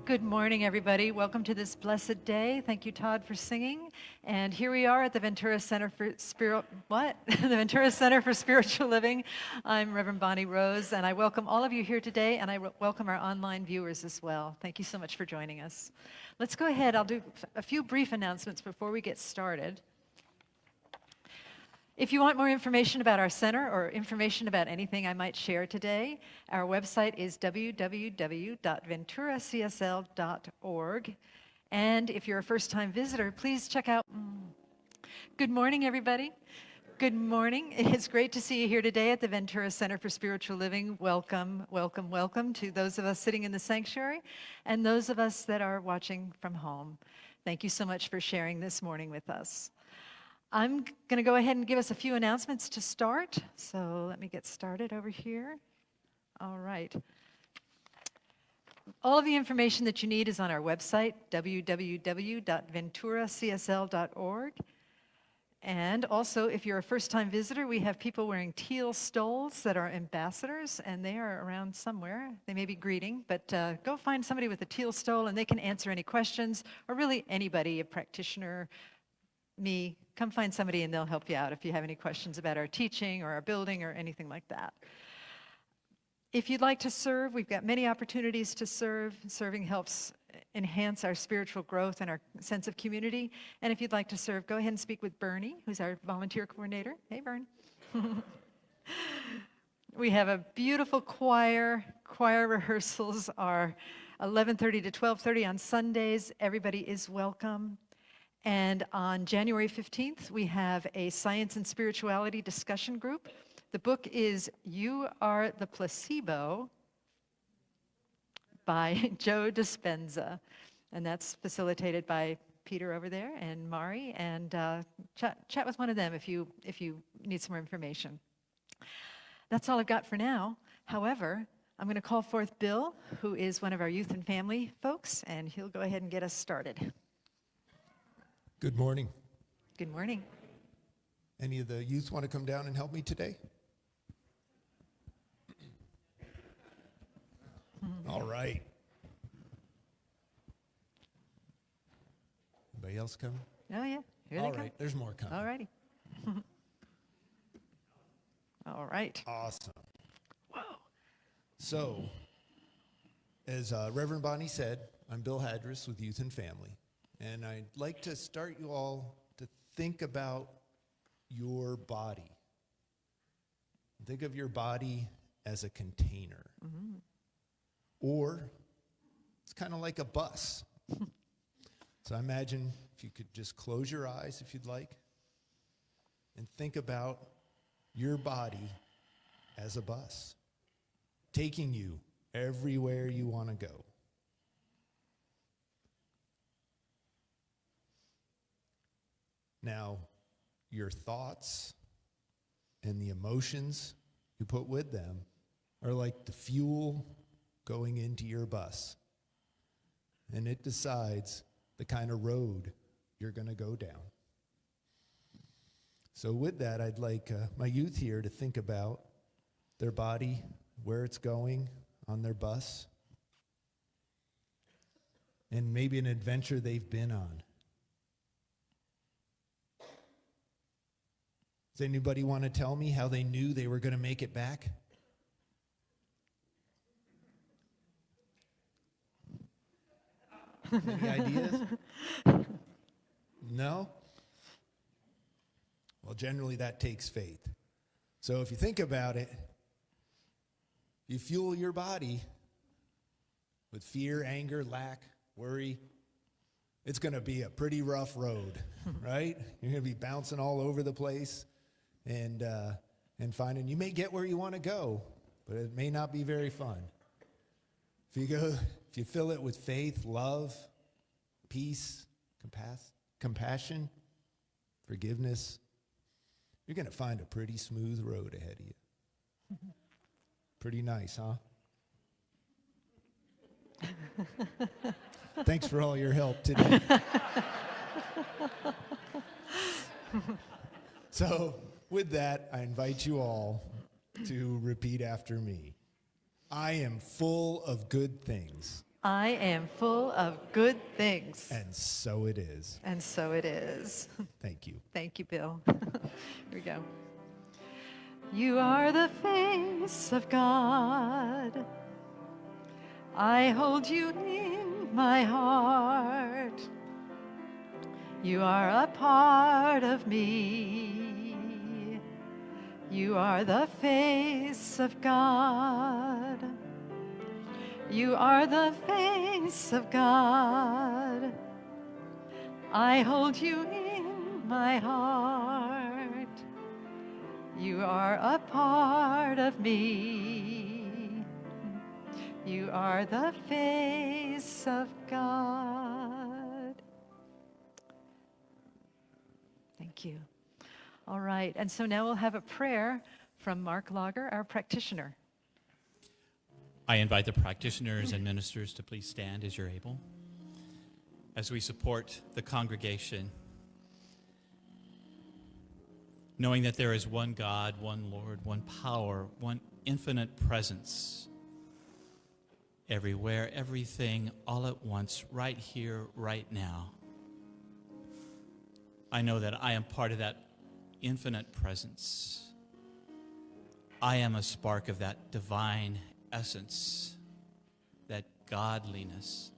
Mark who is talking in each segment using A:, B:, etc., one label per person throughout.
A: Good morning, everybody. Welcome to this blessed day. Thank you, Todd, for singing. And here we are at the Ventura Center for the Ventura Center for Spiritual Living. I'm Reverend Bonnie Rose, and I welcome all of you here today, and I welcome our online viewers as well. Thank you so much for joining us. Let's go ahead. I'll do a few brief announcements before we get started. If you want more information about our center or information about anything I might share today, our website is www.venturacsl.org. And if you're a first-time visitor, please check out... Good morning, everybody. Good morning. It's great to see you here today at the Ventura Center for Spiritual Living. Welcome, welcome, welcome to those of us sitting in the sanctuary and those of us that are watching from home. Thank you so much for sharing this morning with us. I'm going to go ahead and give us a few announcements to start. So let me get started over here. All right. All of the information that you need is on our website, www.venturacsl.org. And also, if you're a first-time visitor, we have people wearing teal stoles that are ambassadors, and they are around somewhere. They may be greeting, but go find somebody with a teal stole, and they can answer any questions, or really anybody, a practitioner, me, come find somebody and they'll help you out if you have any questions about our teaching or our building or anything like that. If you'd like to serve, we've got many opportunities to serve. Serving helps enhance our spiritual growth and our sense of community. And if you'd like to serve, go ahead and speak with Bernie, who's our volunteer coordinator. Hey, Bern. We have a beautiful choir. Choir rehearsals are 11:30 to 12:30 on Sundays. Everybody is welcome. And on January 15th, we have a science and spirituality discussion group. The book is You Are the Placebo by Joe Dispenza. And that's facilitated by Peter over there and Mari. And chat with one of them if you need some more information. That's all I've got for now. However, I'm going to call forth Bill, who is one of our youth and family folks, and he'll go ahead and get us started.
B: Good morning.
A: Good morning.
B: Any of the youth want to come down and help me today? All right. Anybody else coming?
A: Oh, yeah. Here
B: All
A: they come.
B: right, there's more coming.
A: All righty. All right.
B: Awesome.
A: Whoa.
B: So, as Reverend Bonnie said, I'm Bill Hadris with Youth and Family. And I'd like to start you all to think about your body. Think of your body as a container. Mm-hmm. Or it's kind of like a bus. So I imagine if you could just close your eyes if you'd like and think about your body as a bus, taking you everywhere you want to go. Now, your thoughts and the emotions you put with them are like the fuel going into your bus. And it decides the kind of road you're going to go down. So with that, I'd like my youth here to think about their body, where it's going on their bus, and maybe an adventure they've been on. Does anybody want to tell me how they knew they were going to make it back? Any ideas? No? Well, generally that takes faith. So if you think about it, you fuel your body with fear, anger, lack, worry. It's going to be a pretty rough road, right? You're going to be bouncing all over the place. And finding you may get where you want to go, but it may not be very fun. If you fill it with faith, love, peace, compassion, forgiveness, you're going to find a pretty smooth road ahead of you. Pretty nice, huh? Thanks for all your help today. So, with that, I invite you all to repeat after me. I am full of good things.
A: I am full of good things.
B: And so it is.
A: And so it is.
B: Thank you.
A: Thank you, Bill. Here we go. You are the face of God. I hold you in my heart. You are a part of me. You are the face of God. You are the face of God. I hold you in my heart. You are a part of me. You are the face of God. Thank you. All right, and so now we'll have a prayer from Mark Lager, our practitioner.
C: I invite the practitioners and ministers to please stand as you're able, as we support the congregation, knowing that there is one God, one Lord, one power, one infinite presence, everywhere, everything, all at once, right here, right now. I know that I am part of that infinite presence. I am a spark of that divine essence, that godliness.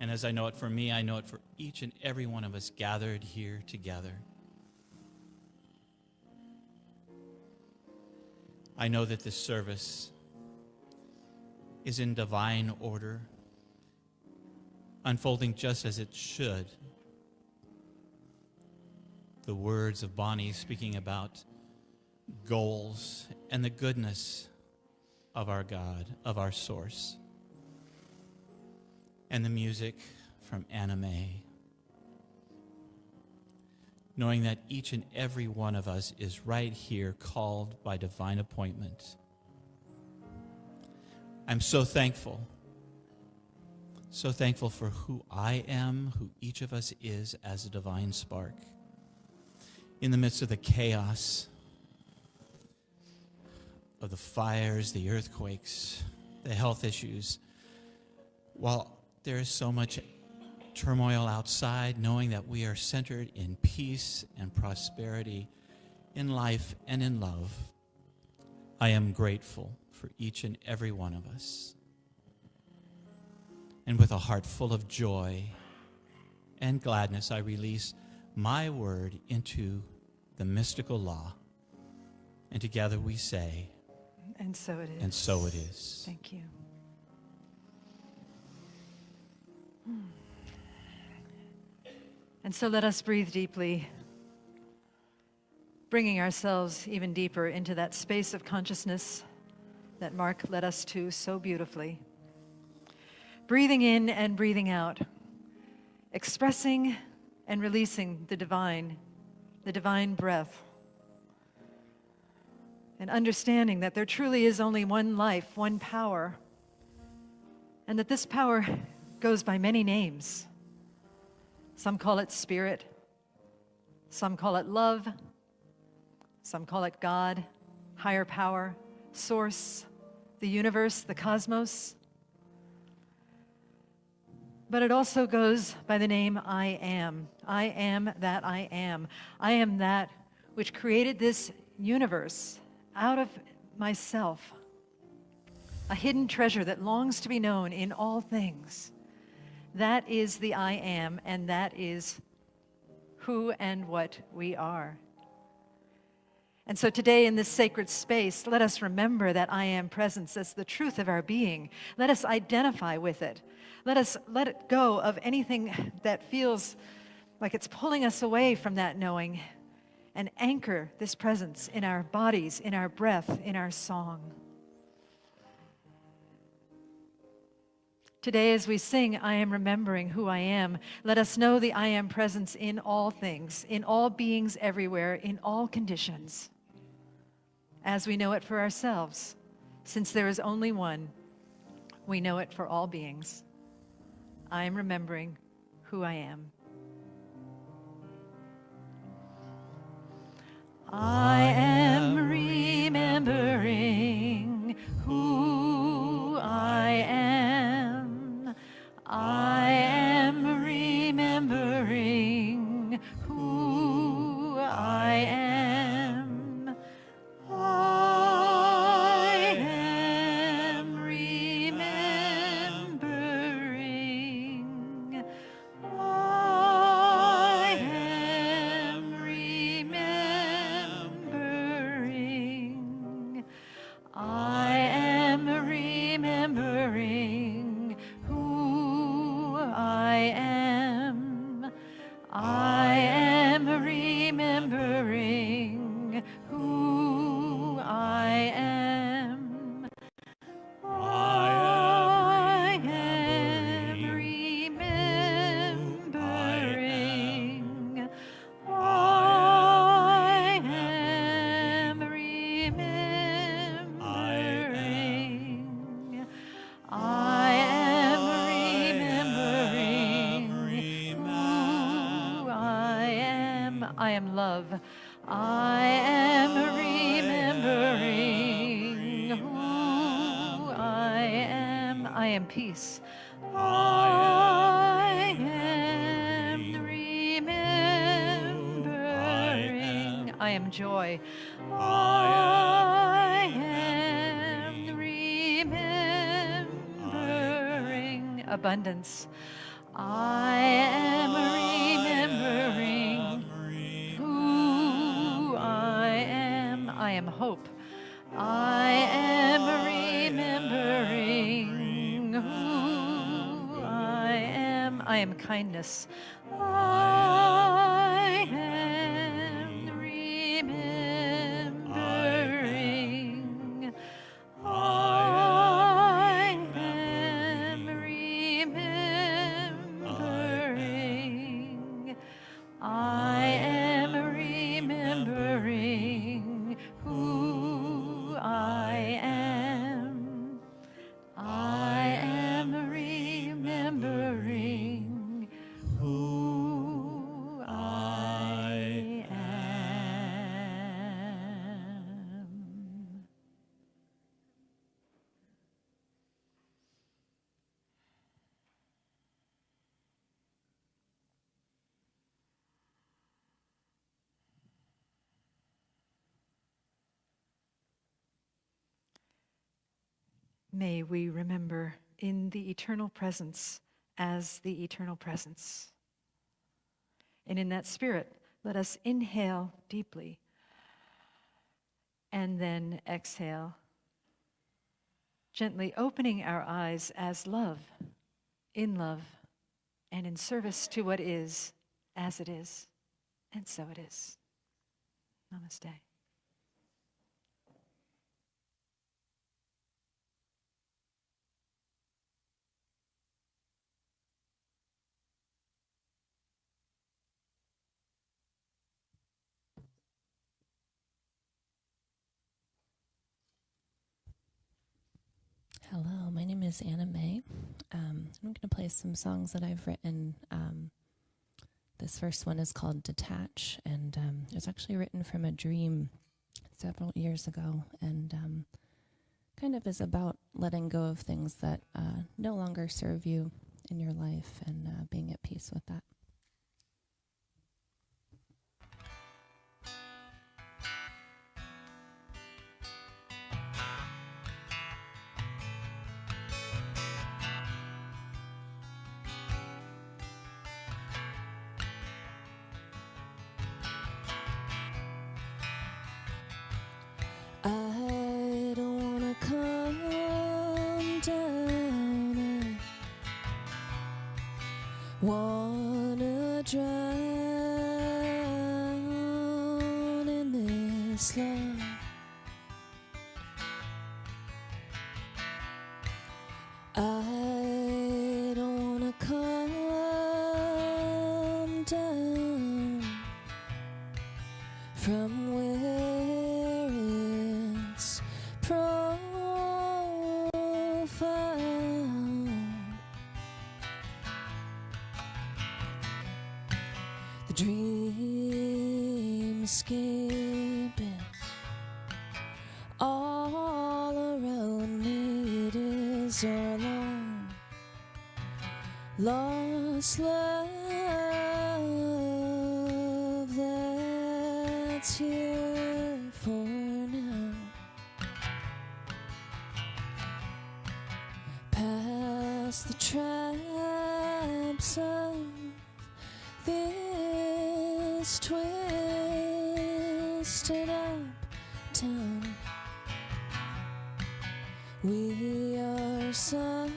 C: And as I know it for me, I know it for each and every one of us gathered here together. I know that this service is in divine order, unfolding just as it should. The words of Bonnie speaking about goals and the goodness of our God, of our source. And the music from Anna Mae. Knowing that each and every one of us is right here called by divine appointment. I'm so thankful for who I am, who each of us is as a divine spark. In the midst of the chaos of the fires, the earthquakes, the health issues, while there is so much turmoil outside, knowing that we are centered in peace and prosperity, in life and in love, I am grateful for each and every one of us. And with a heart full of joy and gladness, I release my word into the mystical law. And together we say,
A: And so it is.
C: and so it is.
A: Thank you. And so let us breathe deeply, bringing ourselves even deeper into that space of consciousness that Mark led us to so beautifully. Breathing in and breathing out, expressing and releasing the divine breath, and understanding that there truly is only one life, one power, and that this power goes by many names. Some call it spirit, some call it love, some call it God, higher power, source, the universe, the cosmos. But it also goes by the name I am. I am that I am. I am that which created this universe out of myself, a hidden treasure that longs to be known in all things. That is the I am, and that is who and what we are. And so today in this sacred space, let us remember that I am presence as the truth of our being. Let us identify with it. Let us let it go of anything that feels like it's pulling us away from that knowing, and anchor this presence in our bodies, in our breath, in our song. Today, as we sing, I am remembering who I am, let us know the I am presence in all things, in all beings everywhere, in all conditions, as we know it for ourselves. Since there is only one, we know it for all beings. I am remembering who I am. I am remembering who I am. I am love. I am remembering who I am. I am peace. I am remembering. I am joy. I am remembering abundance. I am remembering who I am. I am hope. I am remembering who I am. I am kindness. I am remembering. I am remembering. I am remembering who I am. I am remembering who I am. May we remember in the eternal presence as the eternal presence. And in that spirit, let us inhale deeply and then exhale, gently opening our eyes as love, and in service to what is, as it is, and so it is. Namaste.
D: Hello, my name is Anna May. I'm going to play some songs that I've written. This first one is called Detach, and it was actually written from a dream several years ago, and kind of is about letting go of things that no longer serve you in your life and being at peace with that. I don't wanna come down. I wanna drown in this love. I don't wanna come down from where it's profound. The dreamscape is all around me. It is our long lost love that's here for now. Past the traps of this twisted uptown. We are summer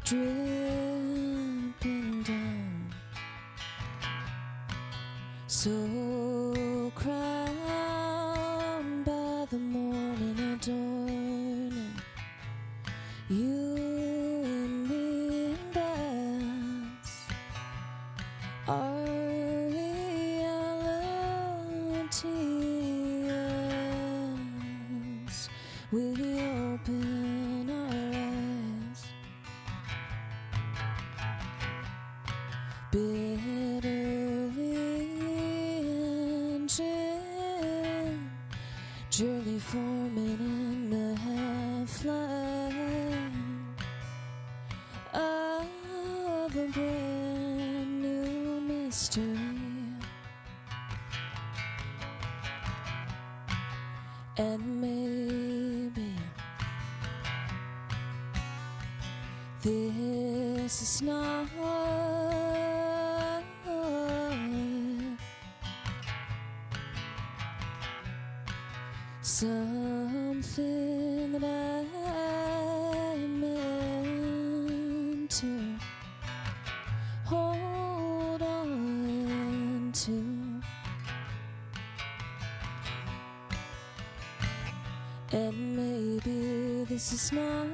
D: dripping down, so crowned by the morning adorning you and me, and that's our reality as we open our eyes. in the flame of a brand new mystery. And maybe this is not something that I meant to hold on to. And maybe this is not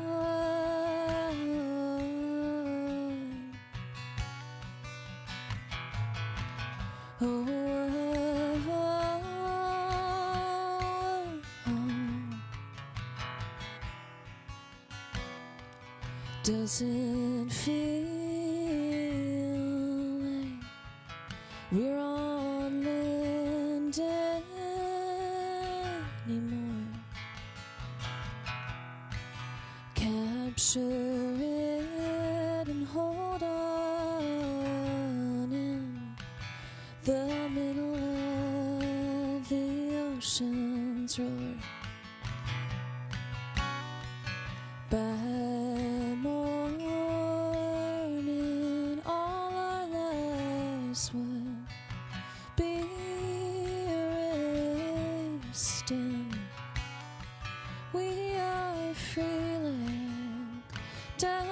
D: doesn't feel like we're on land anymore. Capture it and hold on in the middle of the ocean's roar. By morning, all our lives would be erased, and we are free like diamonds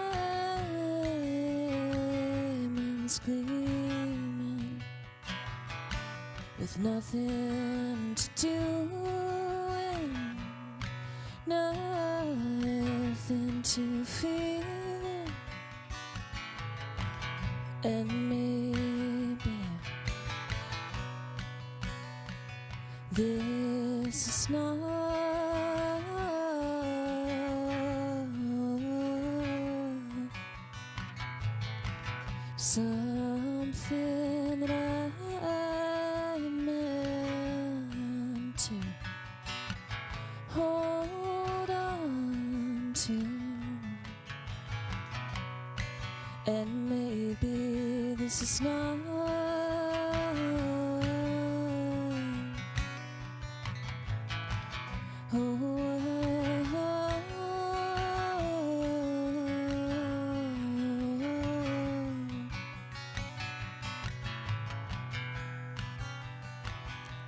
D: gleaming, with nothing to do and nothing to fear. And maybe this is not something that I meant to hold on to. And maybe this is not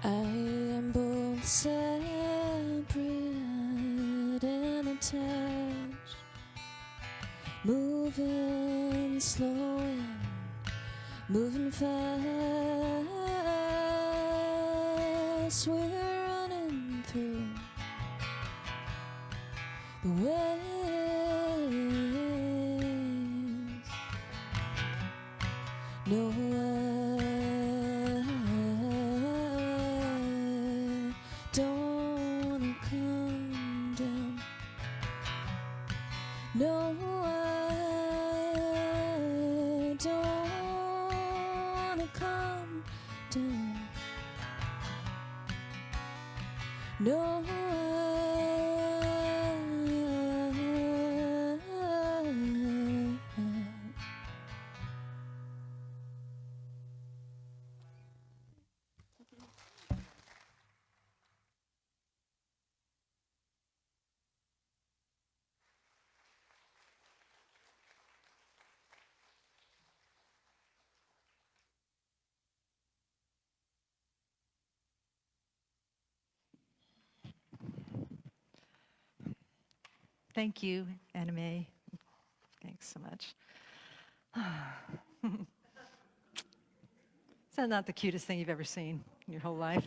D: I am both separate and attached, moving slow and moving fast. We're running through the waves. No, don't wanna come down. No, I don't wanna come down. No,
A: Thank you, Anna Mae. Thanks so much. Is that not the cutest thing you've ever seen in your whole life?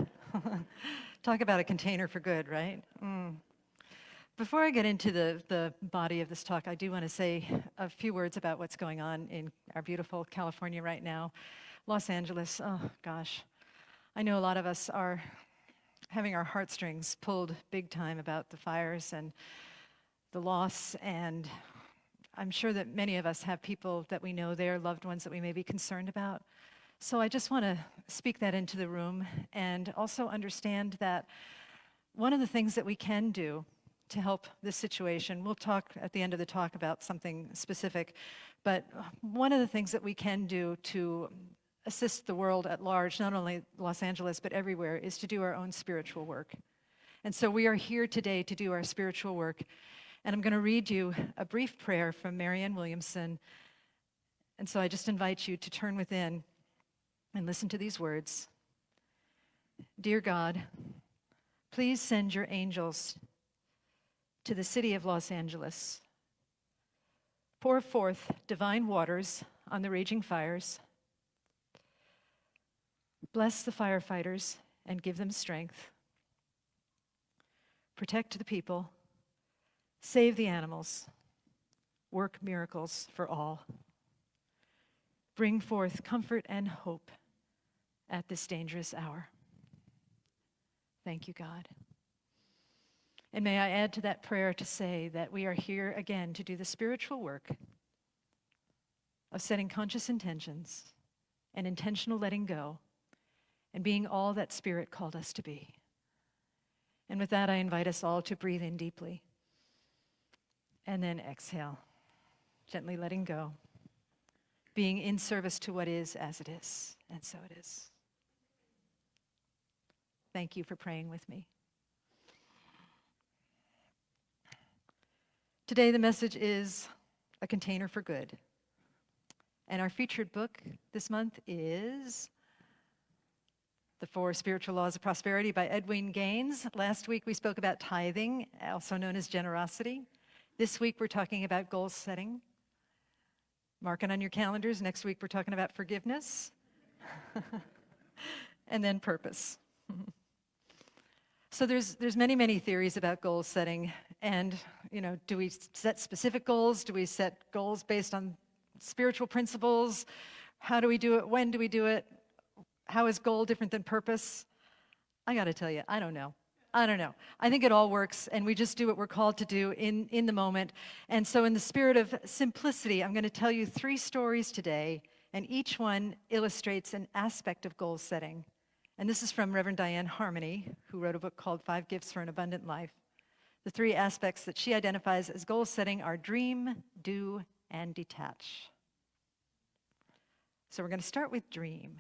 A: Talk about a container for good, right? Before I get into the body of this talk, I do want to say a few words about what's going on in our beautiful California right now. Los Angeles, oh gosh. I know a lot of us are having our heartstrings pulled big time about the fires and the loss, and I'm sure that many of us have people that we know there, loved ones that we may be concerned about. So I just want to speak that into the room and also understand that one of the things that we can do to help this situation. We'll talk at the end of the talk about something specific, but one of the things that we can do to assist the world at large, not only Los Angeles, but everywhere, is to do our own spiritual work. And so we are here today to do our spiritual work. And I'm going to read you a brief prayer from Marianne Williamson. And so I just invite you to turn within and listen to these words. Dear God, please send your angels to the city of Los Angeles. Pour forth divine waters on the raging fires. Bless the firefighters and give them strength. Protect the people. Save the animals. Work miracles for all. Bring forth comfort and hope at this dangerous hour. Thank you, God. And may I add to that prayer to say that we are here again to do the spiritual work of setting conscious intentions and intentional letting go and being all that Spirit called us to be. And with that, I invite us all to breathe in deeply and then exhale, gently letting go, being in service to what is as it is, and so it is. Thank you for praying with me. Today, the message is A Container for Good. And our featured book this month is The 4 Spiritual Laws of Prosperity by Edwin Gaines. Last week we spoke about tithing, also known as generosity. This week we're talking about goal setting. Mark it on your calendars. Next week we're talking about forgiveness. And then purpose. So there's many theories about goal setting. And, do we set specific goals? Do we set goals based on spiritual principles? How do we do it? When do we do it? How is goal different than purpose? I got to tell you, I don't know. I think it all works, and we just do what we're called to do in the moment. And so in the spirit of simplicity, I'm going to tell you 3 stories today, and each one illustrates an aspect of goal setting. And this is from Reverend Diane Harmony, who wrote a book called 5 Gifts for an Abundant Life. The 3 aspects that she identifies as goal setting are dream, do, and detach. So we're going to start with dream.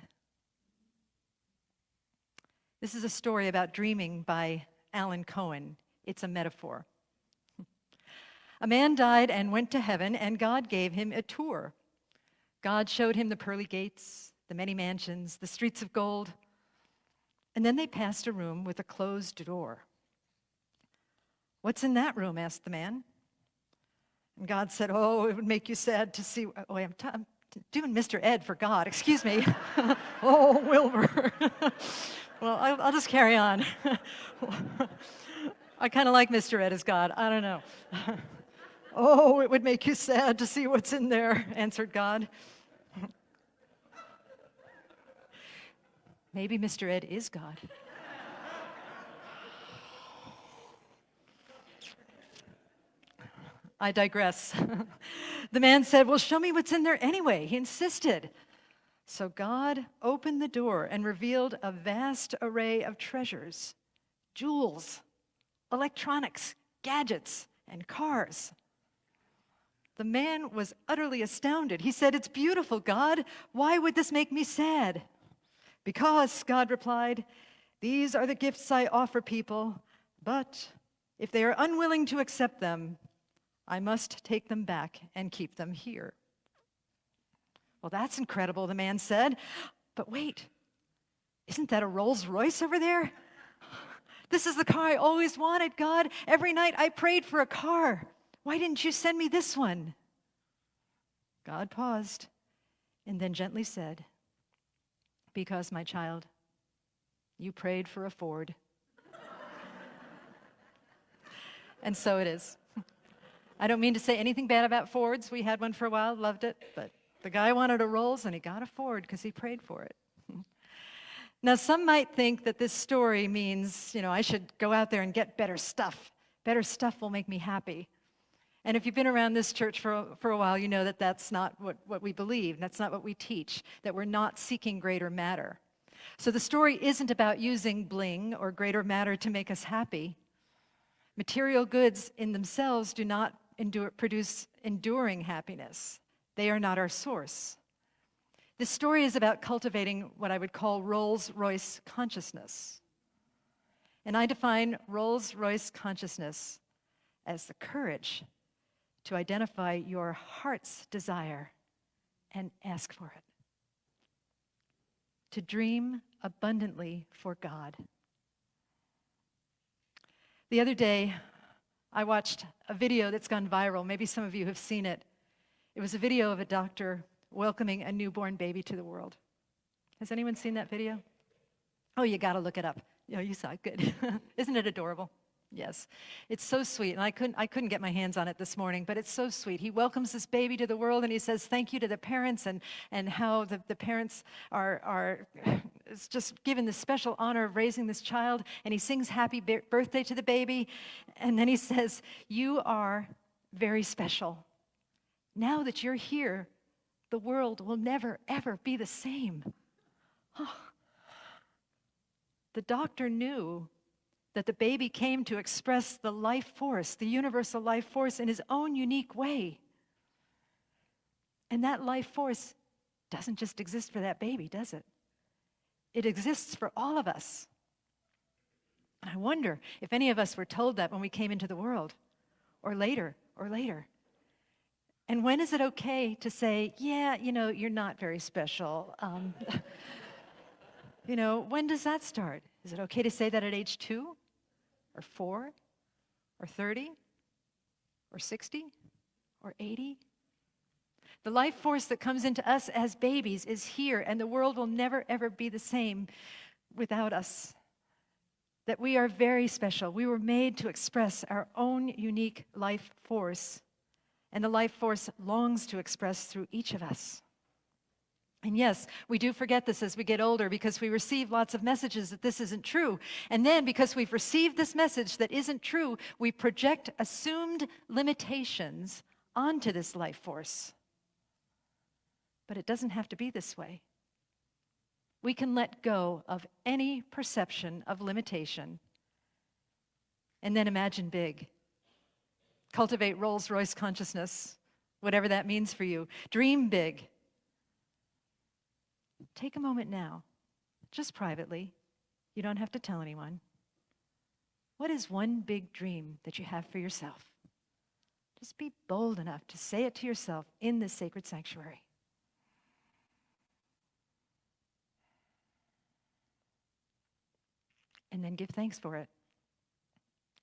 A: This is a story about dreaming by Alan Cohen. It's a metaphor. A man died and went to heaven, and God gave him a tour. God showed him the pearly gates, the many mansions, the streets of gold. And then they passed a room with a closed door. "What's in that room?" asked the man. And God said, "Oh, it would make you sad to see." Oh, I'm doing Mr. Ed for God, excuse me. Oh, Wilbur. Well, I'll just carry on. I kind of like Mr. Ed as God. I don't know. "Oh, it would make you sad to see what's in there," answered God. Maybe Mr. Ed is God. I digress. The man said, "Well, show me what's in there anyway." He insisted. So God opened the door and revealed a vast array of treasures, jewels, electronics, gadgets, and cars. The man was utterly astounded. He said, "It's beautiful, God. Why would this make me sad?" "Because," God replied, "these are the gifts I offer people, but if they are unwilling to accept them, I must take them back and keep them here." "Well, that's incredible," the man said. "But wait, isn't that a Rolls Royce over there? This is the car I always wanted, God. Every night I prayed for a car. Why didn't you send me this one?" God paused and then gently said, "Because, my child, you prayed for a Ford." And so it is. I don't mean to say anything bad about Fords. We had one for a while, loved it, but the guy wanted a Rolls and he got a Ford because he prayed for it. Now, some might think that this story means, I should go out there and get better stuff. Better stuff will make me happy. And if you've been around this church for a while, you know that that's not what we believe. That's not what we teach, that we're not seeking greater matter. So the story isn't about using bling or greater matter to make us happy. Material goods in themselves do not produce enduring happiness. They are not our source. This story is about cultivating what I would call Rolls-Royce consciousness. And I define Rolls-Royce consciousness as the courage to identify your heart's desire and ask for it. To dream abundantly for God. The other day, I watched a video that's gone viral. Maybe some of you have seen it. It was a video of a doctor welcoming a newborn baby to the world. Has anyone seen that video? Oh, you got to look it up. Oh, you saw it. Good. Isn't it adorable? Yes. It's so sweet. And I couldn't get my hands on it this morning, but it's so sweet. He welcomes this baby to the world, and he says thank you to the parents, and how the parents are it's just given the special honor of raising this child. And he sings happy birthday to the baby. And then he says, you are very special. Now that you're here, the world will never, ever be the same. Oh. The doctor knew that the baby came to express the life force, the universal life force, in his own unique way. And that life force doesn't just exist for that baby, does it? It exists for all of us. And I wonder if any of us were told that when we came into the world, or later. And when is it okay to say, yeah, you're not very special? When does that start? Is it okay to say that at age 2, or 4, or 30, or 60, or 80? The life force that comes into us as babies is here, and the world will never, ever be the same without us. That we are very special. We were made to express our own unique life force, and the life force longs to express through each of us. And yes, we do forget this as we get older because we receive lots of messages that this isn't true. And then because we've received this message that isn't true, we project assumed limitations onto this life force. But it doesn't have to be this way. We can let go of any perception of limitation and then imagine big. Cultivate Rolls-Royce consciousness, whatever that means for you. Dream big. Take a moment now, just privately. You don't have to tell anyone. What is one big dream that you have for yourself? Just be bold enough to say it to yourself in this sacred sanctuary. And then give thanks for it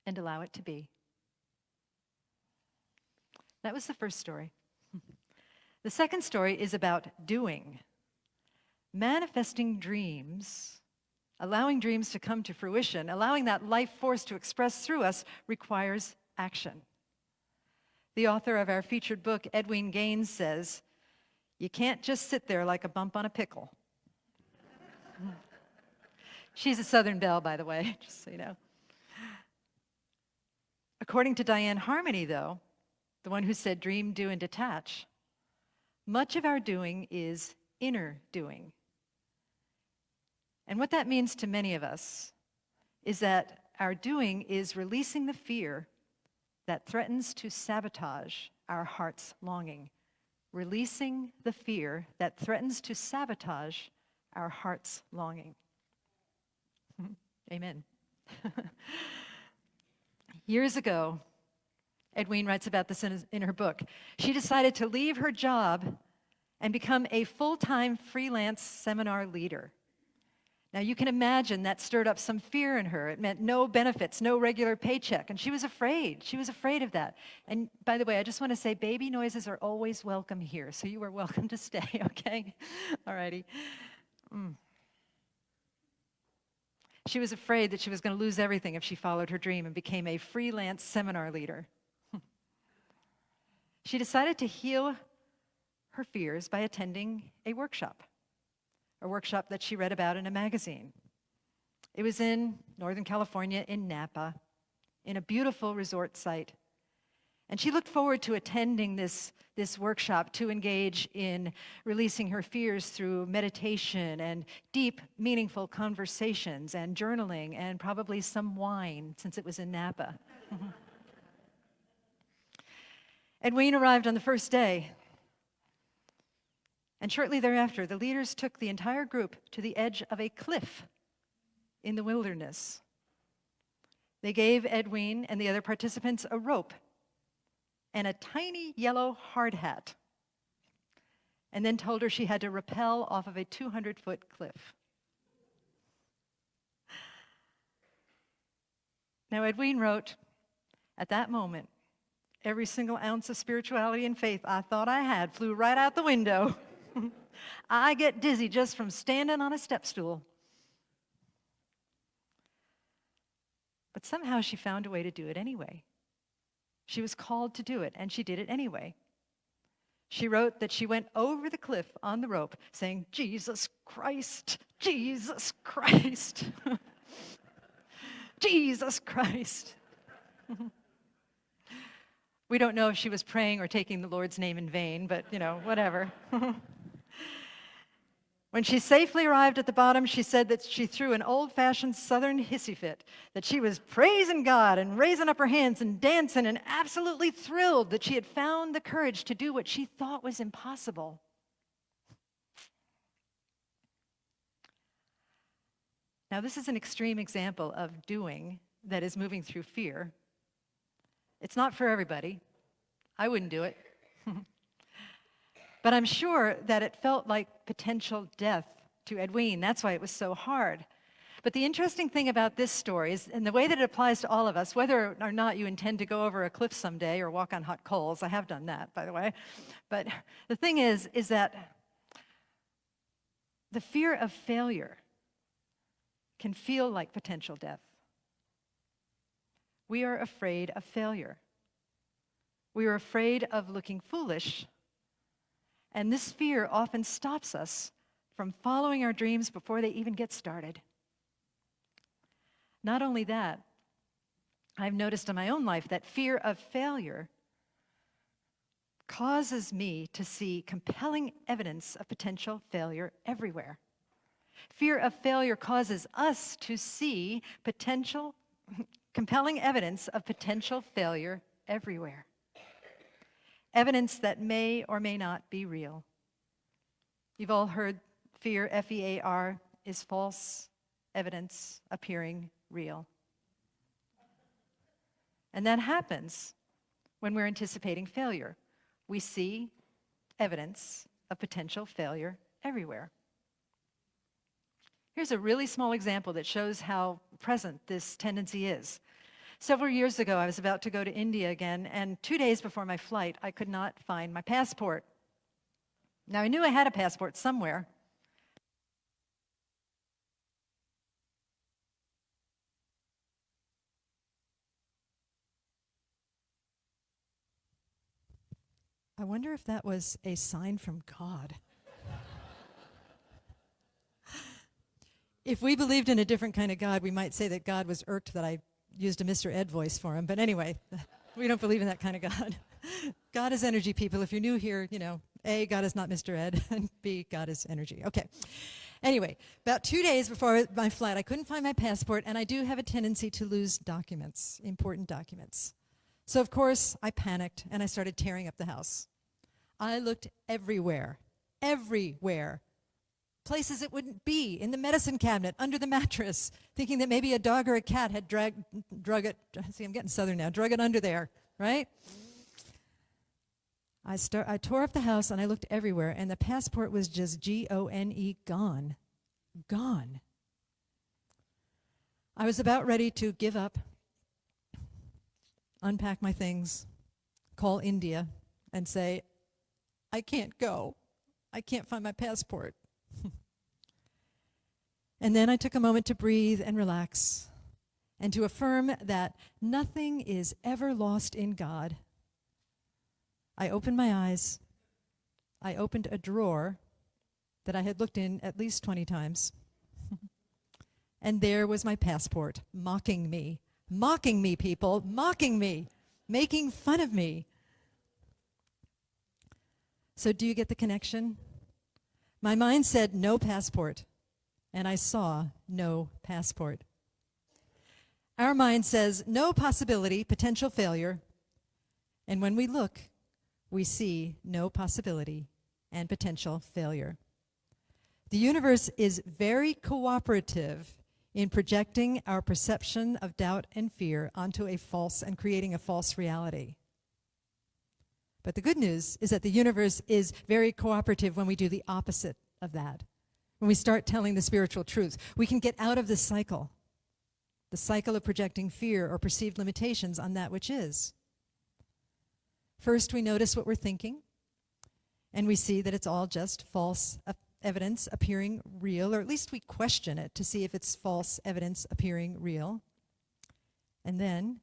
A: and allow it to be. That was the first story. The second story is about doing. Manifesting dreams, allowing dreams to come to fruition, allowing that life force to express through us requires action. The author of our featured book, Edwene Gaines, says, you can't just sit there like a bump on a pickle. She's a Southern belle, by the way, just so you know. According to Diane Harmony, though, the one who said dream, do, and detach, much of our doing is inner doing. And what that means to many of us is that our doing is releasing the fear that threatens to sabotage our heart's longing. Releasing the fear that threatens to sabotage our heart's longing. Amen. Years ago, Edwene writes about this in her book. She decided to leave her job and become a full-time freelance seminar leader. Now, you can imagine that stirred up some fear in her. It meant no benefits, no regular paycheck, and she was afraid. She was afraid of that. And by the way, I just want to say baby noises are always welcome here, so you are welcome to stay, okay? All righty. She was afraid that she was going to lose everything if she followed her dream and became a freelance seminar leader. She decided to heal her fears by attending a workshop that she read about in a magazine. It was in Northern California, in Napa, in a beautiful resort site. And she looked forward to attending this workshop to engage in releasing her fears through meditation and deep, meaningful conversations and journaling and probably some wine, since it was in Napa. Edwin arrived on the first day, and shortly thereafter, the leaders took the entire group to the edge of a cliff in the wilderness. They gave Edwin and the other participants a rope and a tiny yellow hard hat, and then told her she had to rappel off of a 200-foot cliff. Now, Edwin wrote, "At that moment, every single ounce of spirituality and faith I thought I had flew right out the window. I get dizzy just from standing on a step stool." But somehow she found a way to do it anyway. She was called to do it, and she did it anyway. She wrote that she went over the cliff on the rope, saying, "Jesus Christ, Jesus Christ, Jesus Christ." We don't know if she was praying or taking the Lord's name in vain, but, whatever. When she safely arrived at the bottom, she said that she threw an old-fashioned Southern hissy fit, that she was praising God and raising up her hands and dancing and absolutely thrilled that she had found the courage to do what she thought was impossible. Now, this is an extreme example of doing that is moving through fear. It's not for everybody. I wouldn't do it. But I'm sure that it felt like potential death to Edwin. That's why it was so hard. But the interesting thing about this story is, and the way that it applies to all of us, whether or not you intend to go over a cliff someday or walk on hot coals, I have done that, by the way. But the thing is that the fear of failure can feel like potential death. We are afraid of failure. We are afraid of looking foolish. And this fear often stops us from following our dreams before they even get started. Not only that, I've noticed in my own life that fear of failure causes me to see compelling evidence of potential failure everywhere. Fear of failure causes us to see compelling evidence of potential failure everywhere. Evidence that may or may not be real. You've all heard fear, F-E-A-R, is false evidence appearing real. And that happens when we're anticipating failure. We see evidence of potential failure everywhere. Here's a really small example that shows how present this tendency is. Several years ago, I was about to go to India again, and 2 days before my flight, I could not find my passport. Now, I knew I had a passport somewhere. I wonder if that was a sign from God. If we believed in a different kind of God, we might say that God was irked that I used a Mr. Ed voice for him. But anyway, we don't believe in that kind of God. God is energy, people. If you're new here, A, God is not Mr. Ed, and B, God is energy. Okay. Anyway, about 2 days before my flight, I couldn't find my passport, and I do have a tendency to lose documents, important documents. So, of course, I panicked, and I started tearing up the house. I looked everywhere, places it wouldn't be, in the medicine cabinet, under the mattress, thinking that maybe a dog or a cat had drug it, see, I'm getting southern now, drug it under there, right? I tore up the house and I looked everywhere, and the passport was just G-O-N-E, gone. Gone. I was about ready to give up, unpack my things, call India, and say, I can't go. I can't find my passport. And then I took a moment to breathe and relax and to affirm that nothing is ever lost in God. I opened my eyes. I opened a drawer that I had looked in at least 20 times. And there was my passport, mocking me, people, mocking me, making fun of me. So do you get the connection? My mind said no passport, and I saw no passport. Our mind says no possibility, potential failure. And when we look, we see no possibility and potential failure. The universe is very cooperative in projecting our perception of doubt and fear onto a false and creating a false reality. But the good news is that the universe is very cooperative when we do the opposite of that. When we start telling the spiritual truth, we can get out of this cycle, the cycle of projecting fear or perceived limitations on that which is. First, we notice what we're thinking, and we see that it's all just false evidence appearing real, or at least we question it to see if it's false evidence appearing real. And then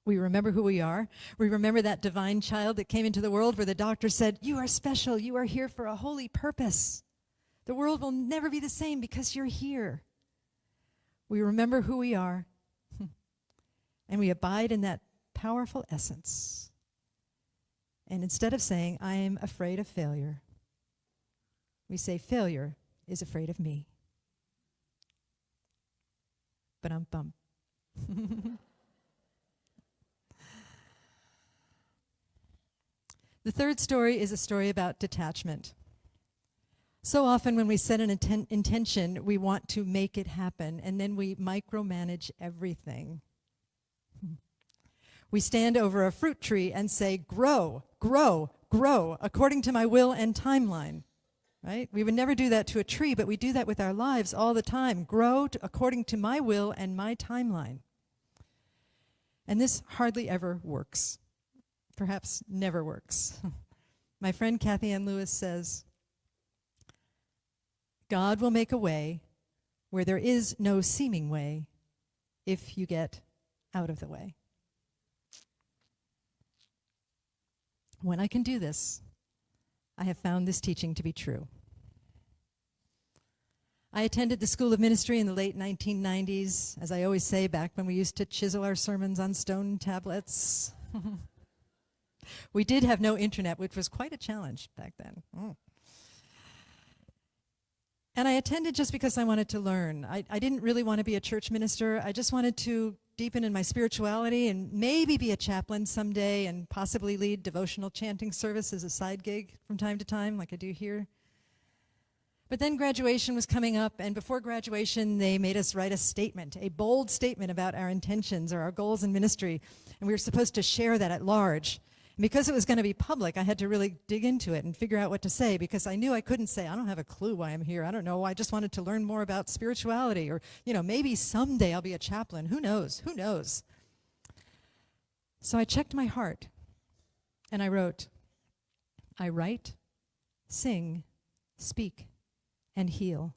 A: we remember who we are. We remember that divine child that came into the world where the doctor said, "You are special. You are here for a holy purpose. The world will never be the same because you're here." We remember who we are, and we abide in that powerful essence. And instead of saying, "I am afraid of failure," we say, "Failure is afraid of me." Ba-dum-bum. The third story is a story about detachment. So often when we set an intention, we want to make it happen, and then we micromanage everything. We stand over a fruit tree and say, "Grow, grow, grow, according to my will and timeline." Right? We would never do that to a tree, but we do that with our lives all the time. Grow according to my will and my timeline. And this hardly ever works. Perhaps never works. My friend Kathy Ann Lewis says, "God will make a way where there is no seeming way if you get out of the way." When I can do this, I have found this teaching to be true. I attended the School of Ministry in the late 1990s, as I always say, back when we used to chisel our sermons on stone tablets. We did have no internet, which was quite a challenge back then. And I attended just because I wanted to learn. I didn't really want to be a church minister. I just wanted to deepen in my spirituality and maybe be a chaplain someday and possibly lead devotional chanting service as a side gig from time to time, like I do here. But then graduation was coming up, and before graduation, they made us write a statement, a bold statement about our intentions or our goals in ministry, and we were supposed to share that at large. And because it was going to be public, I had to really dig into it and figure out what to say, because I knew I couldn't say, "I don't have a clue why I'm here. I don't know. I just wanted to learn more about spirituality," or, maybe someday I'll be a chaplain. Who knows? Who knows? So I checked my heart, and I wrote, "I write, sing, speak, and heal.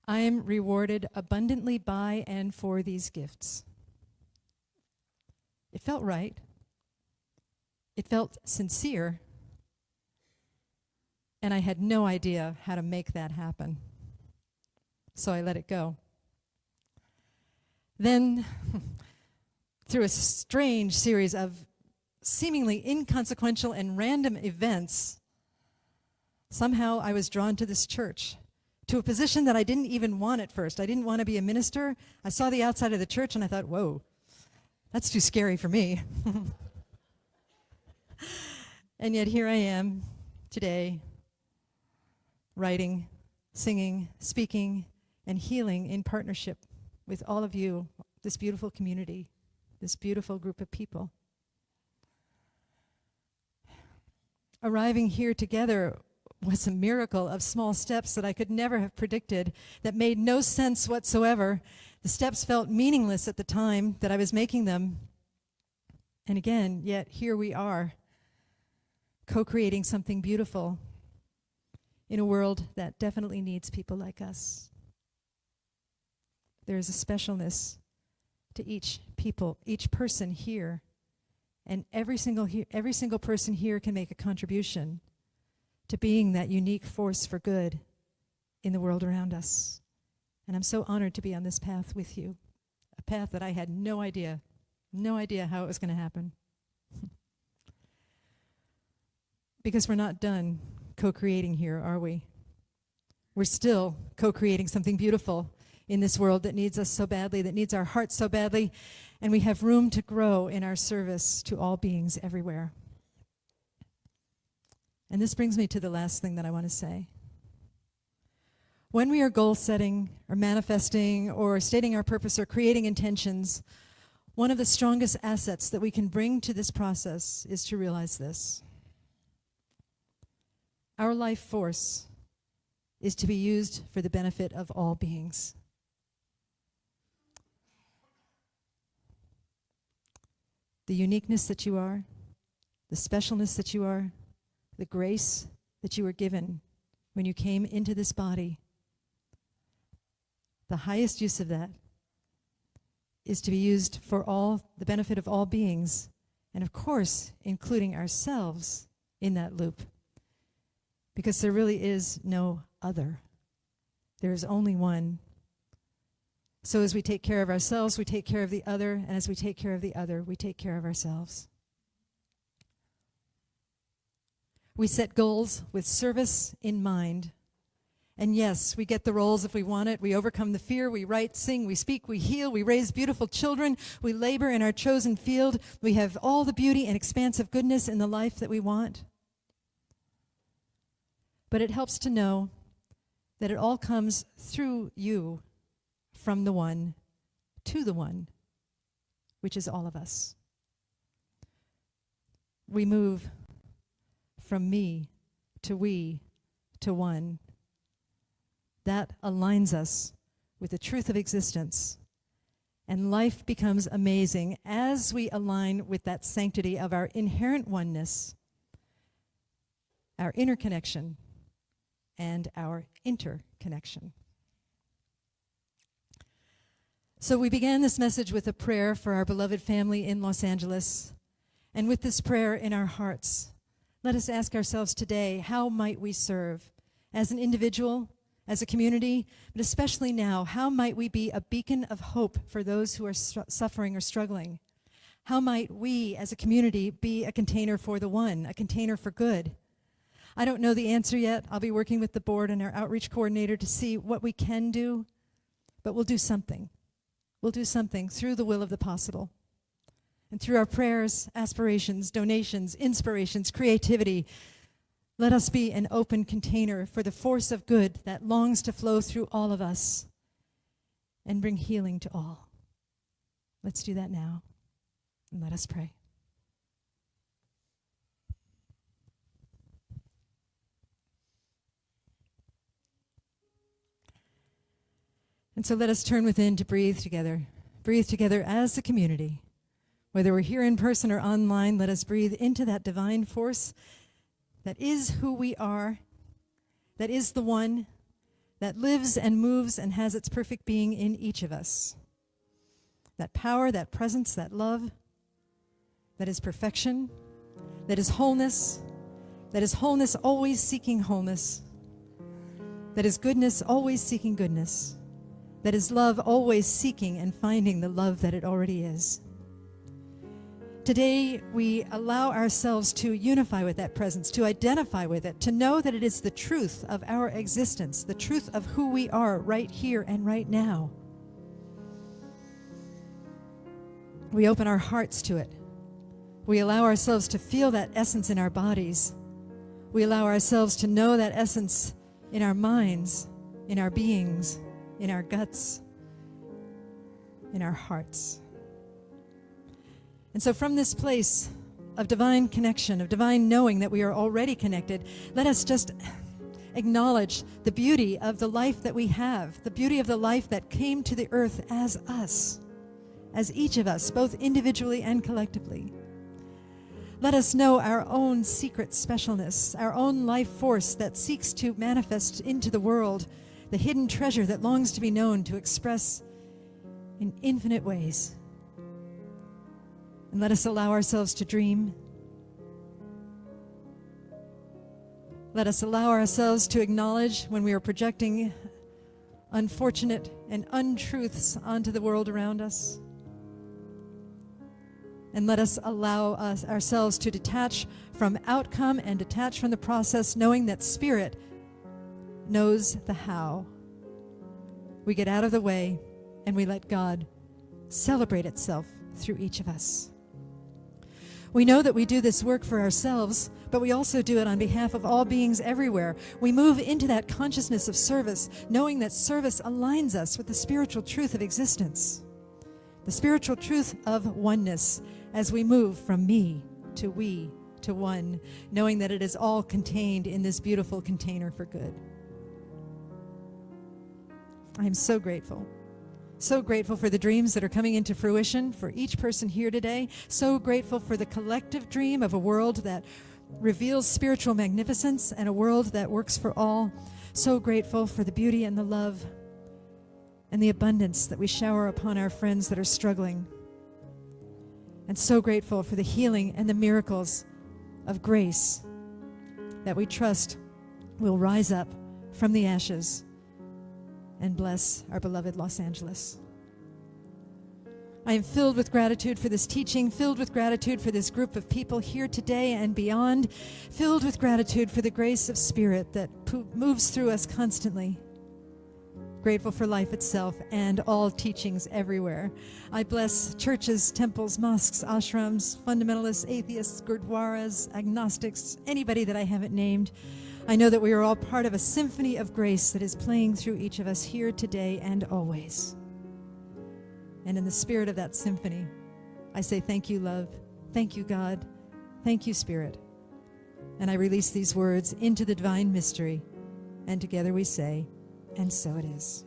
A: I am rewarded abundantly by and for these gifts." It felt right. It felt sincere. And I had no idea how to make that happen. So I let it go. Then, through a strange series of seemingly inconsequential and random events, somehow I was drawn to this church, to a position that I didn't even want at first. I didn't want to be a minister. I saw the outside of the church and I thought, whoa, that's too scary for me. And yet here I am today, writing, singing, speaking, and healing in partnership with all of you, this beautiful community, this beautiful group of people. Arriving here together was a miracle of small steps that I could never have predicted, that made no sense whatsoever. The steps felt meaningless at the time that I was making them. And again, yet here we are, co-creating something beautiful in a world that definitely needs people like us. There is a specialness to each person here, and every single person here can make a contribution to being that unique force for good in the world around us. And I'm so honored to be on this path with you, a path that I had no idea how it was going to happen. Because we're not done co-creating here, are we? We're still co-creating something beautiful in this world that needs us so badly, that needs our hearts so badly, and we have room to grow in our service to all beings everywhere. And this brings me to the last thing that I want to say. When we are goal setting or manifesting or stating our purpose or creating intentions, one of the strongest assets that we can bring to this process is to realize this. Our life force is to be used for the benefit of all beings. The uniqueness that you are, the specialness that you are, the grace that you were given when you came into this body, the highest use of that is to be used for all the benefit of all beings, and of course, including ourselves in that loop. Because there really is no other. There is only one. So as we take care of ourselves, we take care of the other, and as we take care of the other, we take care of ourselves. We set goals with service in mind. And yes, we get the roles if we want it. We overcome the fear. We write, sing, we speak, we heal. We raise beautiful children. We labor in our chosen field. We have all the beauty and expansive goodness in the life that we want. But it helps to know that it all comes through you, from the one to the one, which is all of us. We move from me to we to one. That aligns us with the truth of existence, and life becomes amazing as we align with that sanctity of our inherent oneness, our interconnection, and our interconnection. So we began this message with a prayer for our beloved family in Los Angeles, and with this prayer in our hearts, let us ask ourselves today, how might we serve as an individual, as a community, but especially now, how might we be a beacon of hope for those who are suffering or struggling? How might we as a community be a container for the one, a container for good? I don't know the answer yet. I'll be working with the board and our outreach coordinator to see what we can do, but we'll do something. We'll do something through the will of the possible. And through our prayers, aspirations, donations, inspirations, creativity, let us be an open container for the force of good that longs to flow through all of us and bring healing to all. Let's do that now, and let us pray. And so let us turn within to breathe together as a community. Whether we're here in person or online, let us breathe into that divine force that is who we are, that is the one that lives and moves and has its perfect being in each of us. That power, that presence, that love, that is perfection, that is wholeness always seeking wholeness, that is goodness always seeking goodness, that is love always seeking and finding the love that it already is. Today, we allow ourselves to unify with that presence, to identify with it, to know that it is the truth of our existence, the truth of who we are right here and right now. We open our hearts to it. We allow ourselves to feel that essence in our bodies. We allow ourselves to know that essence in our minds, in our beings, in our guts, in our hearts. And so from this place of divine connection, of divine knowing that we are already connected, let us just acknowledge the beauty of the life that we have, the beauty of the life that came to the earth as us, as each of us, both individually and collectively. Let us know our own secret specialness, our own life force that seeks to manifest into the world, the hidden treasure that longs to be known, to express in infinite ways. And let us allow ourselves to dream. Let us allow ourselves to acknowledge when we are projecting unfortunate and untruths onto the world around us. And let us allow ourselves to detach from outcome and detach from the process, knowing that Spirit knows the how. we get out of the way and we let God celebrate itself through each of us. We know that we do this work for ourselves, but we also do it on behalf of all beings everywhere. We move into that consciousness of service, knowing that service aligns us with the spiritual truth of existence, the spiritual truth of oneness, as we move from me to we to one, knowing that it is all contained in this beautiful container for good. I am so grateful. So grateful for the dreams that are coming into fruition for each person here today. So grateful for the collective dream of a world that reveals spiritual magnificence and a world that works for all. So grateful for the beauty and the love and the abundance that we shower upon our friends that are struggling. And so grateful for the healing and the miracles of grace that we trust will rise up from the ashes and bless our beloved Los Angeles. I am filled with gratitude for this teaching, filled with gratitude for this group of people here today and beyond, filled with gratitude for the grace of Spirit that moves through us constantly. Grateful for life itself and all teachings everywhere. I bless churches, temples, mosques, ashrams, fundamentalists, atheists, gurdwaras, agnostics, anybody that I haven't named. I know that we are all part of a symphony of grace that is playing through each of us here today and always. And in the spirit of that symphony, I say thank you, love. Thank you, God. Thank you, Spirit. And I release these words into the divine mystery. And together we say, and so it is.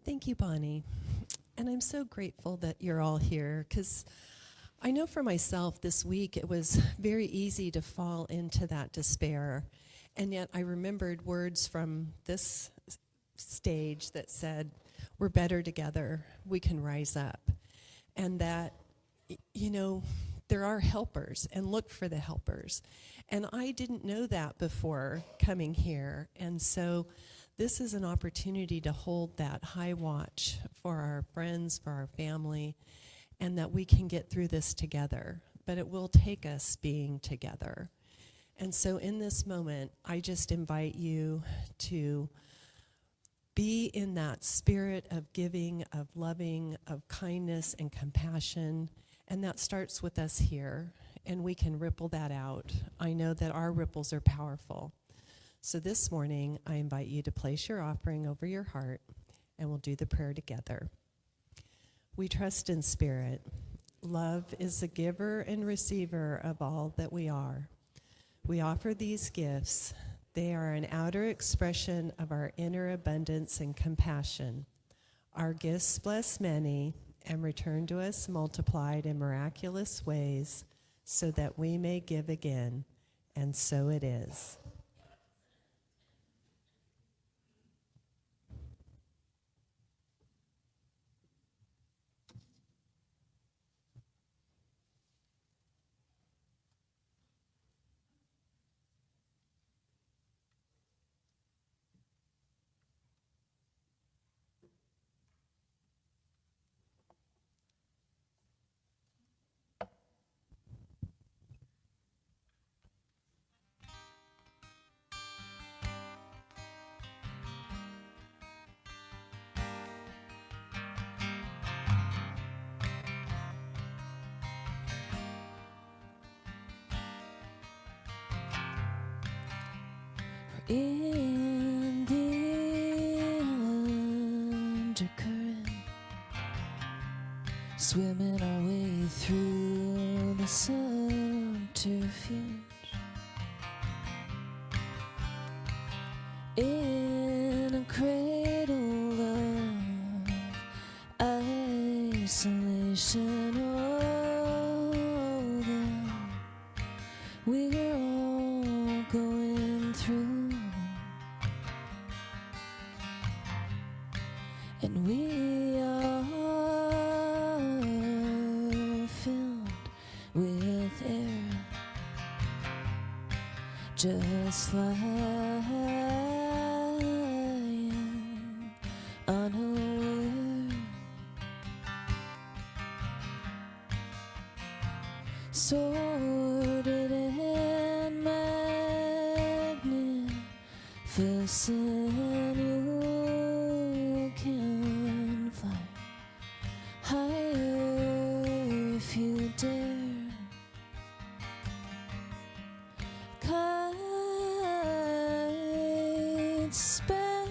E: Thank you, Bonnie. And I'm so grateful that you're all here, because I know for myself this week it was very easy to fall into that despair. And yet I remembered words from this stage that said, we're better together, we can rise up. And that, you know, there are helpers, and look for the helpers. And I didn't know that before coming here. And so this is an opportunity to hold that high watch for our friends, for our family, and that we can get through this together. But it will take us being together. And so in this moment, I just invite you to be in that spirit of giving, of loving, of kindness and compassion. And that starts with us here, and we can ripple that out. I know that our ripples are powerful. So this morning, I invite you to place your offering over your heart, and we'll do the prayer together. We trust in Spirit. Love is the giver and receiver of all that we are. We offer these gifts. They are an outer expression of our inner abundance and compassion. Our gifts bless many and return to us multiplied in miraculous ways, so that we may give again. And so it is.
D: In the undercurrent, swimming our way through the subterfuge, in a cradle of isolation. Oh, then we're all going through. And we are filled with air, just lying unaware, sordid First and you can fly higher if you dare. Kites suspended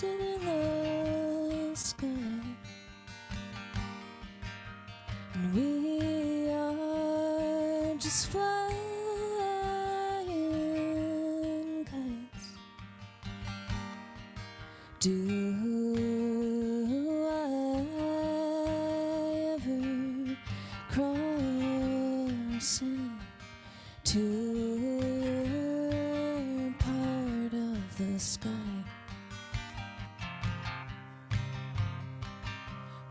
D: in the sky, and we are just flying kites. Do I ever cross into your part of the sky?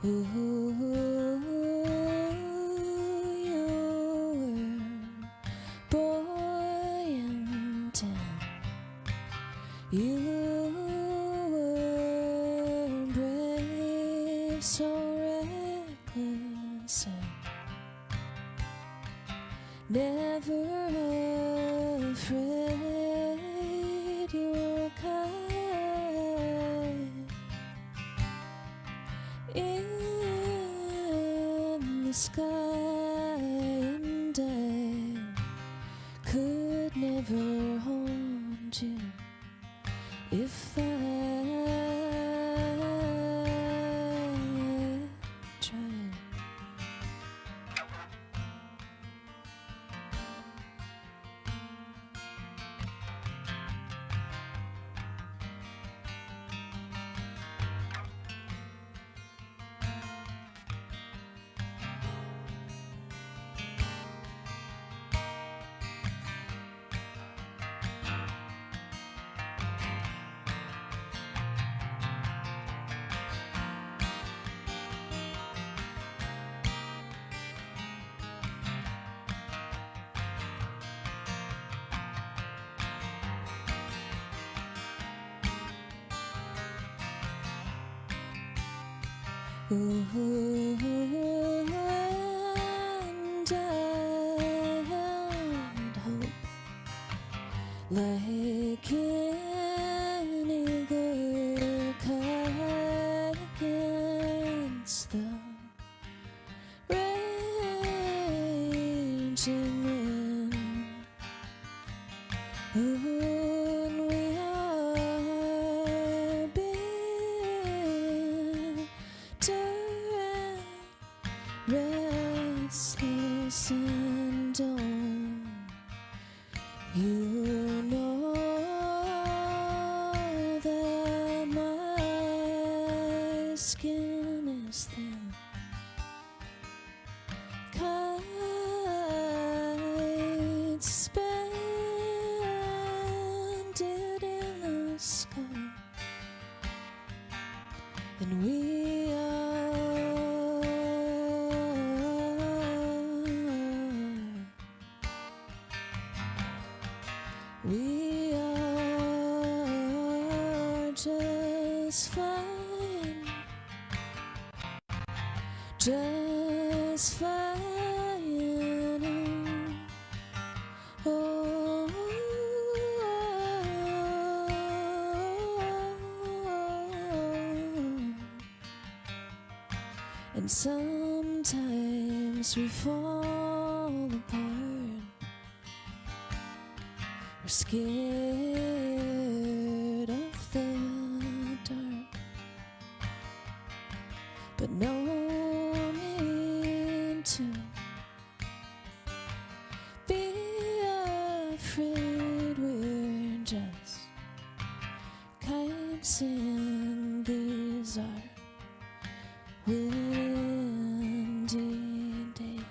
D: Ooh, you were buoyant and you were brave, so reckless and never afraid. You were a kite in the sky, and I could never hold you if I tried. Ooh, and I had hope like any good kite against the raging wind. Ooh, and we are bitter and restless and on. You know that my skin is thin. Kites suspended in the sky, and we are just flying, just flying. Oh, and sometimes we fall apart. We're scared of the dark, but no need to be afraid. We're just kites in these are windy days.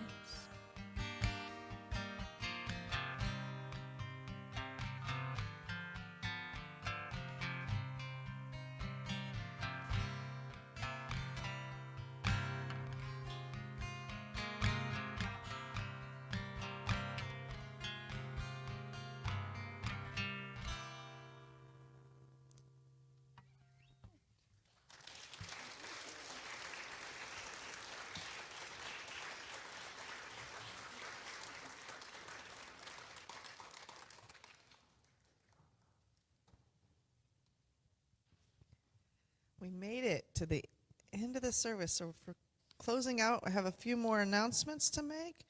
F: We made it to the end of the service. So for closing out, I have a few more announcements to make.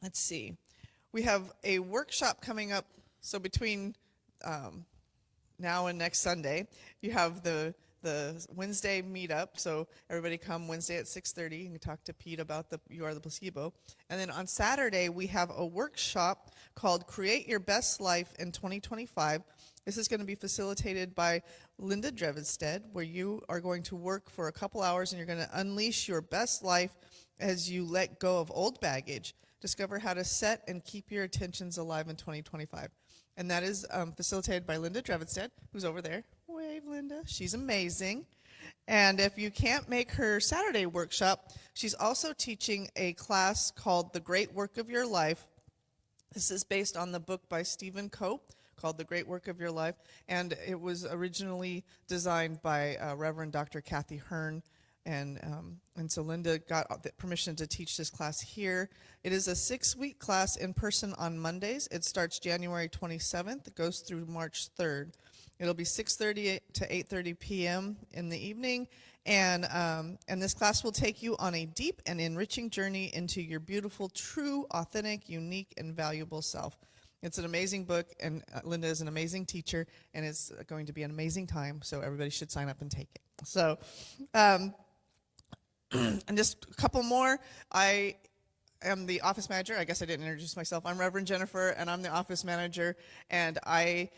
F: Let's see. We have a workshop coming up. So between now and next Sunday, you have the Wednesday meetup. So everybody come Wednesday at 6:30. You can talk to Pete about the You Are the Placebo. And then on Saturday, we have a workshop called Create Your Best Life in 2025. This is going to be facilitated by Linda Drevenstedt, where you are going to work for a couple hours and you're going to unleash your best life as you let go of old baggage. Discover how to set and keep your attentions alive in 2025. And that is facilitated by Linda Drevenstedt, who's over there. Wave, Linda. She's amazing. And if you can't make her Saturday workshop, she's also teaching a class called The Great Work of Your Life. This is based on the book by Stephen Cope called The Great Work of Your Life. And it was originally designed by Reverend Dr. Kathy Hearn. And so Linda got the permission to teach this class here. It is a 6-week class in person on Mondays. It starts January 27th. It goes through March 3rd. It'll be 6:30 to 8:30 p.m. in the evening. And this class will take you on a deep and enriching journey into your beautiful, true, authentic, unique, and valuable self. It's an amazing book, and Linda is an amazing teacher, and it's going to be an amazing time, so everybody should sign up and take it. So, and just a couple more. I am the office manager. I guess I didn't introduce myself. I'm Reverend Jennifer, and I'm the office manager, and I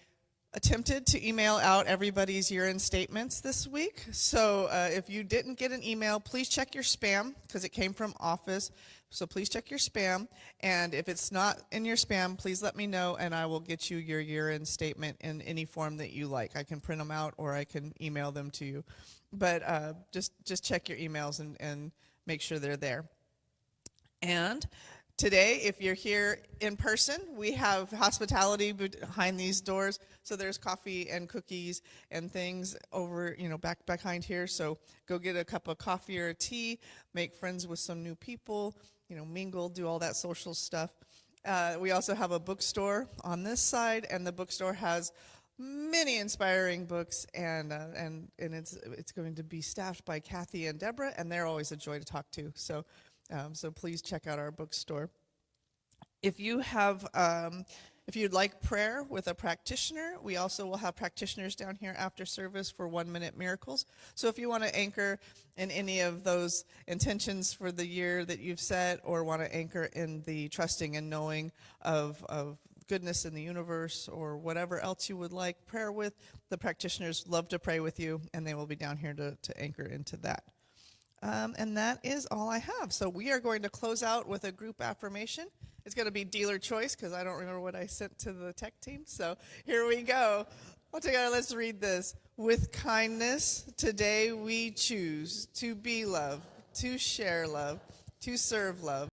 F: attempted to email out everybody's year-end statements this week. So if you didn't get an email, please check your spam, because it came from office. So please check your spam. And if it's not in your spam, please let me know, and I will get you your year-end statement in any form that you like. I can print them out, or I can email them to you. But just check your emails and make sure they're there. And today, if you're here in person, we have hospitality behind these doors. So there's coffee and cookies and things over, back behind here. So go get a cup of coffee or a tea, make friends with some new people, mingle, do all that social stuff. We also have a bookstore on this side, and the bookstore has many inspiring books, and it's going to be staffed by Kathy and Deborah, and they're always a joy to talk to. So please check out our bookstore. If you have, if you'd like prayer with a practitioner, we also will have practitioners down here after service for 1-minute miracles. So if you want to anchor in any of those intentions for the year that you've set, or want to anchor in the trusting and knowing of goodness in the universe, or whatever else you would like prayer with, the practitioners love to pray with you, and they will be down here to anchor into that. And that is all I have. So we are going to close out with a group affirmation. It's going to be dealer choice, because I don't remember what I sent to the tech team. So here we go. All together, let's read this. With kindness, today we choose to be love, to share love, to serve love.